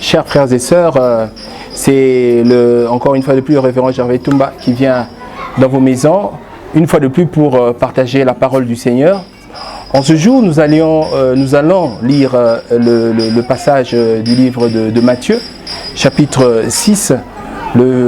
Chers frères et sœurs, c'est encore une fois de plus le révérend Gervais Toumba qui vient dans vos maisons, une fois de plus pour partager la parole du Seigneur. En ce jour, nous allons lire le passage du livre de Matthieu, chapitre 6,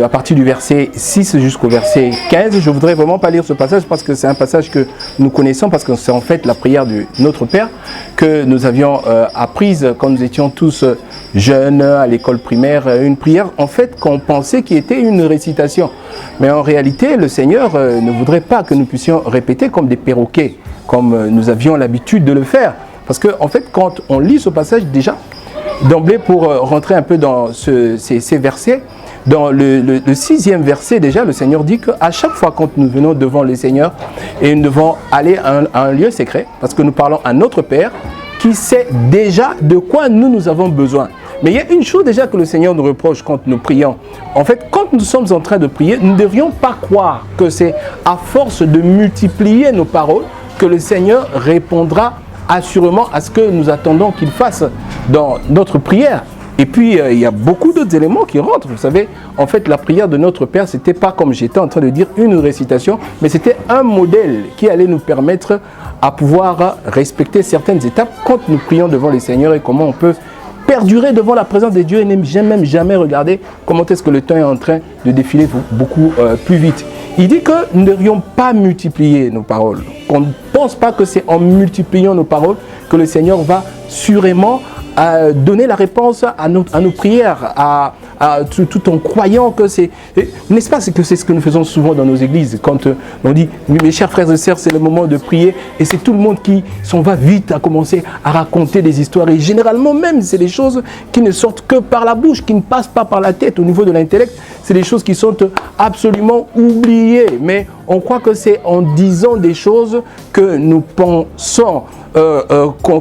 à partir du verset 6 jusqu'au verset 15. Je ne voudrais vraiment pas lire ce passage parce que c'est un passage que nous connaissons, parce que c'est en fait la prière de notre Père que nous avions apprise quand nous étions tous jeunes à l'école primaire. Une prière en fait qu'on pensait qui était une récitation. Mais en réalité, le Seigneur ne voudrait pas que nous puissions répéter comme des perroquets, comme nous avions l'habitude de le faire. Parce que en fait, quand on lit ce passage déjà, d'emblée pour rentrer un peu dans ces versets, dans le 6e verset déjà, le Seigneur dit qu'à chaque fois quand nous venons devant le Seigneur et nous devons aller à un lieu secret, parce que nous parlons à notre Père qui sait déjà de quoi nous avons besoin. Mais il y a une chose déjà que le Seigneur nous reproche quand nous prions. En fait, quand nous sommes en train de prier, nous ne devrions pas croire que c'est à force de multiplier nos paroles que le Seigneur répondra assurément à ce que nous attendons qu'il fasse dans notre prière. Et puis, il y a beaucoup d'autres éléments qui rentrent. Vous savez, en fait, la prière de notre Père, ce n'était pas, comme j'étais en train de dire, une récitation, mais c'était un modèle qui allait nous permettre à pouvoir respecter certaines étapes quand nous prions devant le Seigneur et comment on peut perdurer devant la présence de Dieu et même jamais regarder comment est-ce que le temps est en train de défiler beaucoup plus vite. Il dit que nous ne devrions pas multiplier nos paroles. On ne pense pas que c'est en multipliant nos paroles que le Seigneur va sûrement donner la réponse à nos prières, tout en croyant que c'est... N'est-ce pas que c'est ce que nous faisons souvent dans nos églises, quand on dit, mes chers frères et sœurs, c'est le moment de prier, et c'est tout le monde qui s'en va vite à commencer à raconter des histoires, et généralement même, c'est des choses qui ne sortent que par la bouche, qui ne passent pas par la tête, au niveau de l'intellect, c'est des choses qui sont absolument oubliées, mais on croit que c'est en disant des choses que nous pensons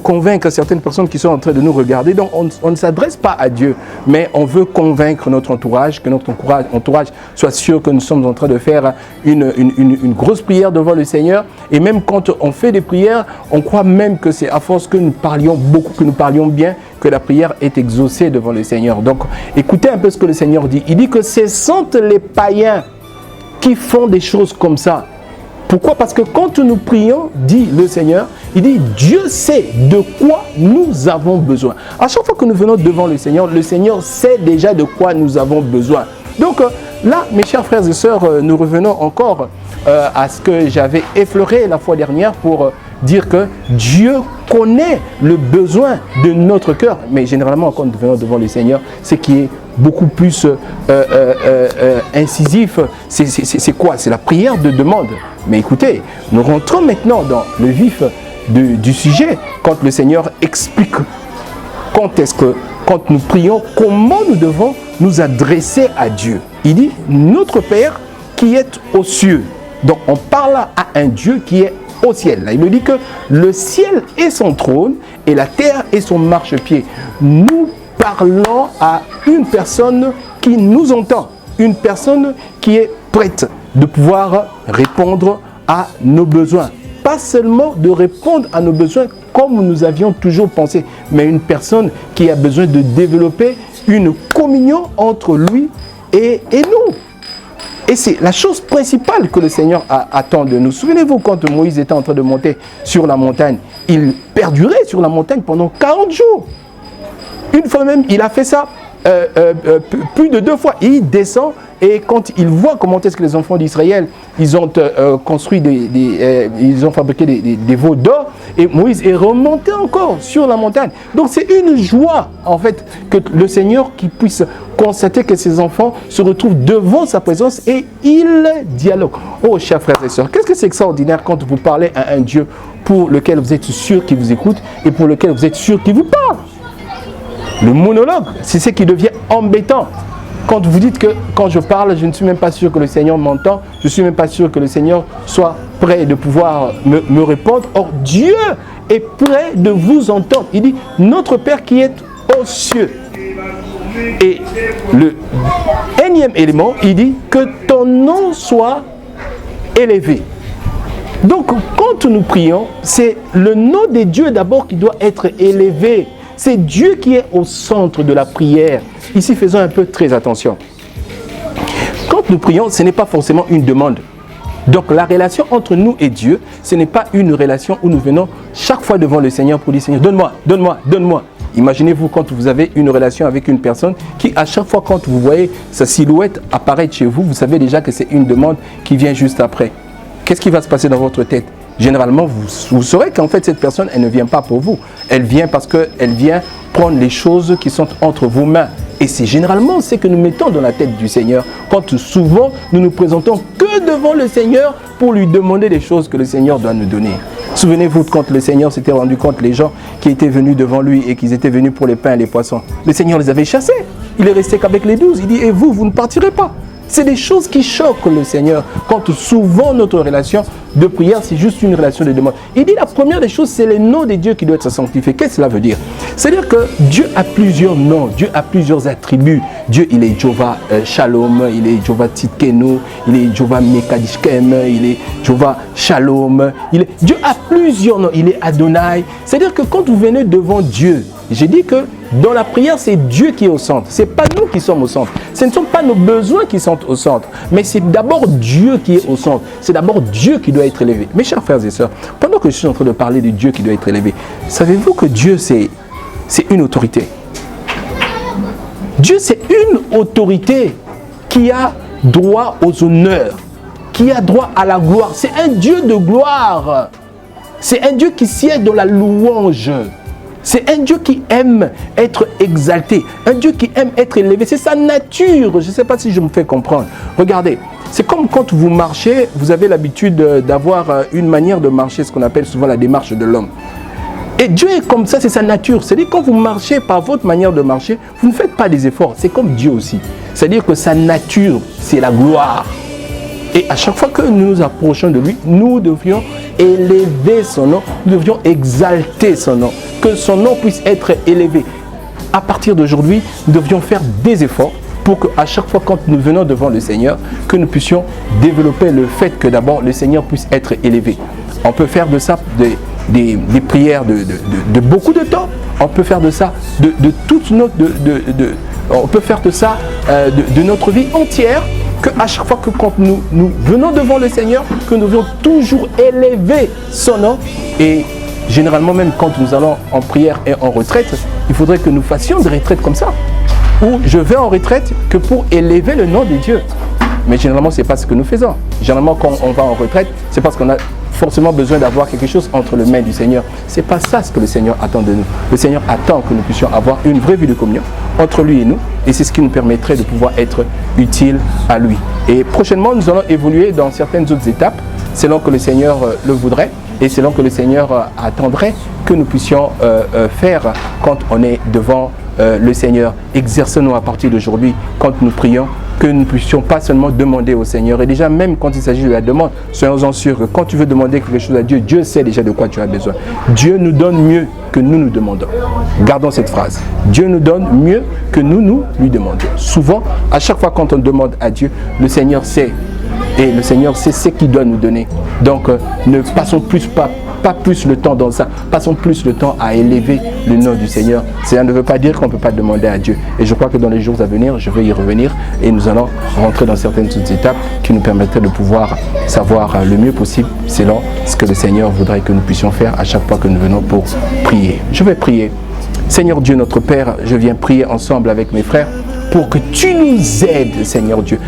convaincre certaines personnes qui sont en train de nous regarder. Donc on ne s'adresse pas à Dieu, mais on veut convaincre notre entourage, que notre entourage soit sûr que nous sommes en train de faire une grosse prière devant le Seigneur. Et même quand on fait des prières, on croit même que c'est à force que nous parlions beaucoup, que nous parlions bien, que la prière est exaucée devant le Seigneur. Donc écoutez un peu ce que le Seigneur dit. Il dit que ce sont les païens qui font des choses comme ça. Pourquoi? Parce que quand nous prions, dit le Seigneur, il dit Dieu sait de quoi nous avons besoin. À chaque fois que nous venons devant le Seigneur sait déjà de quoi nous avons besoin. Donc là, mes chers frères et sœurs, nous revenons encore à ce que j'avais effleuré la fois dernière pour dire que Dieu connaît le besoin de notre cœur. Mais généralement, quand nous venons devant le Seigneur, c'est qui est beaucoup plus incisif. C'est quoi? C'est la prière de demande. Mais écoutez, nous rentrons maintenant dans le vif du sujet, quand le Seigneur explique quand nous prions, comment nous devons nous adresser à Dieu. Il dit, notre Père qui est aux cieux. Donc on parle à un Dieu qui est au ciel. Là, il nous dit que le ciel est son trône et la terre est son marchepied. Nous parlons à une personne qui nous entend, une personne qui est prête de pouvoir répondre à nos besoins. Pas seulement de répondre à nos besoins comme nous avions toujours pensé, mais une personne qui a besoin de développer une communion entre lui et nous. Et c'est la chose principale que le Seigneur attend de nous. Souvenez-vous quand Moïse était en train de monter sur la montagne, il perdurait sur la montagne pendant 40 jours. Une fois même, il a fait ça plus de 2 fois. Il descend et quand il voit comment est-ce que les enfants d'Israël, ils ont construit ils ont fabriqué des veaux d'or, et Moïse est remonté encore sur la montagne. Donc c'est une joie en fait que le Seigneur qui puisse constater que ses enfants se retrouvent devant sa présence et il dialogue. Oh chers frères et sœurs, qu'est-ce que c'est extraordinaire quand vous parlez à un Dieu pour lequel vous êtes sûr qu'il vous écoute et pour lequel vous êtes sûr qu'il vous parle. Le monologue, c'est ce qui devient embêtant. Quand vous dites que quand je parle, je ne suis même pas sûr que le Seigneur m'entend, je ne suis même pas sûr que le Seigneur soit prêt de pouvoir me répondre. Or, Dieu est prêt de vous entendre. Il dit, notre Père qui est aux cieux. Et le énième élément, il dit que ton nom soit élevé. Donc, quand nous prions, c'est le nom de Dieu d'abord qui doit être élevé. C'est Dieu qui est au centre de la prière. Ici, faisons un peu très attention. Quand nous prions, ce n'est pas forcément une demande. Donc, la relation entre nous et Dieu, ce n'est pas une relation où nous venons chaque fois devant le Seigneur pour dire « Seigneur, donne-moi, donne-moi, donne-moi ». Imaginez-vous quand vous avez une relation avec une personne qui, à chaque fois quand vous voyez sa silhouette apparaître chez vous, vous savez déjà que c'est une demande qui vient juste après. Qu'est-ce qui va se passer dans votre tête? Généralement, vous saurez qu'en fait, cette personne, elle ne vient pas pour vous. Elle vient parce qu'elle vient prendre les choses qui sont entre vos mains. Et c'est généralement ce que nous mettons dans la tête du Seigneur quand souvent nous nous présentons que devant le Seigneur pour lui demander des choses que le Seigneur doit nous donner. Souvenez-vous quand le Seigneur s'était rendu compte, les gens qui étaient venus devant lui et qu'ils étaient venus pour les pains et les poissons. Le Seigneur les avait chassés. Il est resté qu'avec les 12. Il dit, et vous ne partirez pas. C'est des choses qui choquent le Seigneur quand souvent notre relation de prière, c'est juste une relation de demande. Il dit la première des choses, c'est le nom de Dieu qui doit être sanctifié. Qu'est-ce que cela veut dire? C'est-à-dire que Dieu a plusieurs noms, Dieu a plusieurs attributs. Dieu, il est Jéhovah Shalom, il est Jéhovah Tzidkenu, il est Jéhovah Mekadishkem, il est Jéhovah Shalom. Dieu a plusieurs noms, il est Adonai. C'est-à-dire que quand vous venez devant Dieu, j'ai dit que dans la prière, c'est Dieu qui est au centre. Ce n'est pas nous qui sommes au centre. Ce ne sont pas nos besoins qui sont au centre. Mais c'est d'abord Dieu qui est au centre. C'est d'abord Dieu qui doit être élevé. Mes chers frères et sœurs, pendant que je suis en train de parler de Dieu qui doit être élevé, savez-vous que Dieu, c'est une autorité? Dieu, c'est une autorité qui a droit aux honneurs, qui a droit à la gloire. C'est un Dieu de gloire. C'est un Dieu qui siège dans la louange. C'est un Dieu qui aime être exalté, un Dieu qui aime être élevé. C'est sa nature. Je ne sais pas si je me fais comprendre. Regardez, c'est comme quand vous marchez, vous avez l'habitude d'avoir une manière de marcher, ce qu'on appelle souvent la démarche de l'homme. Et Dieu est comme ça, c'est sa nature. C'est-à-dire quand vous marchez par votre manière de marcher, vous ne faites pas des efforts. C'est comme Dieu aussi. C'est-à-dire que sa nature, c'est la gloire. Et à chaque fois que nous nous approchons de lui, nous devions élever son nom, nous devions exalter son nom, que son nom puisse être élevé. À partir d'aujourd'hui, nous devions faire des efforts pour qu'à chaque fois quand nous venons devant le Seigneur, que nous puissions développer le fait que d'abord le Seigneur puisse être élevé. On peut faire de ça des prières de beaucoup de temps. On peut faire de ça de toute notre on peut faire de ça de notre vie entière. Qu'à chaque fois que quand nous venons devant le Seigneur, que nous devons toujours élever son nom. Et généralement même quand nous allons en prière et en retraite, il faudrait que nous fassions des retraites comme ça. Où je vais en retraite que pour élever le nom de Dieu. Mais généralement, ce n'est pas ce que nous faisons. Généralement, quand on va en retraite, c'est parce qu'on a forcément besoin d'avoir quelque chose entre les mains du Seigneur. Ce n'est pas ça ce que le Seigneur attend de nous. Le Seigneur attend que nous puissions avoir une vraie vie de communion entre lui et nous. Et c'est ce qui nous permettrait de pouvoir être utile à lui. Et prochainement, nous allons évoluer dans certaines autres étapes, selon que le Seigneur le voudrait et selon que le Seigneur attendrait que nous puissions faire quand on est devant le Seigneur. Exerçons-nous à partir d'aujourd'hui, quand nous prions, que nous ne puissions pas seulement demander au Seigneur. Et déjà, même quand il s'agit de la demande, soyons-en sûrs que quand tu veux demander quelque chose à Dieu, Dieu sait déjà de quoi tu as besoin. Dieu nous donne mieux que nous demandons. Gardons cette phrase. Dieu nous donne mieux que nous lui demandons. Souvent, à chaque fois quand on demande à Dieu, le Seigneur sait. Et le Seigneur sait ce qu'il doit nous donner. Donc, ne passons pas plus le temps dans ça. Passons plus le temps à élever le nom du Seigneur. Cela ne veut pas dire qu'on ne peut pas demander à Dieu. Et je crois que dans les jours à venir, je vais y revenir et nous allons rentrer dans certaines autres étapes qui nous permettraient de pouvoir savoir le mieux possible selon ce que le Seigneur voudrait que nous puissions faire à chaque fois que nous venons pour prier. Je vais prier. Seigneur Dieu, notre Père, je viens prier ensemble avec mes frères pour que tu nous aides, Seigneur Dieu.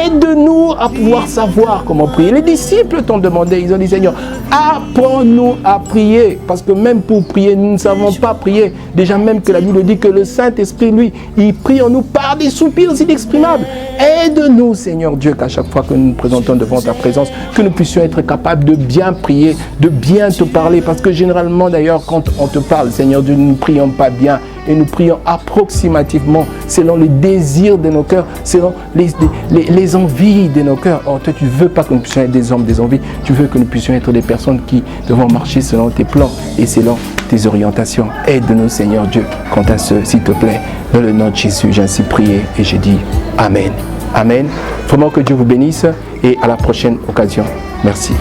Aide-nous à pouvoir savoir comment prier. Les disciples t'ont demandé, ils ont dit, Seigneur, apprends-nous à prier. Parce que même pour prier, nous ne savons pas prier. Déjà même que la Bible dit que le Saint-Esprit, lui, il prie en nous par des soupirs inexprimables. Aide-nous, Seigneur Dieu, qu'à chaque fois que nous nous présentons devant ta présence, que nous puissions être capables de bien prier, de bien te parler. Parce que généralement, d'ailleurs, quand on te parle, Seigneur Dieu, nous ne prions pas bien. Et nous prions approximativement selon les désirs de nos cœurs, selon les envies de nos cœurs. Or, toi, tu ne veux pas que nous puissions être des hommes, des envies. Tu veux que nous puissions être des personnes qui devons marcher selon tes plans et selon tes orientations. Aide-nous, Seigneur Dieu, quant à ce, s'il te plaît. Dans le nom de Jésus, j'ai ainsi prié et j'ai dit Amen. Amen. Vraiment que Dieu vous bénisse et à la prochaine occasion. Merci.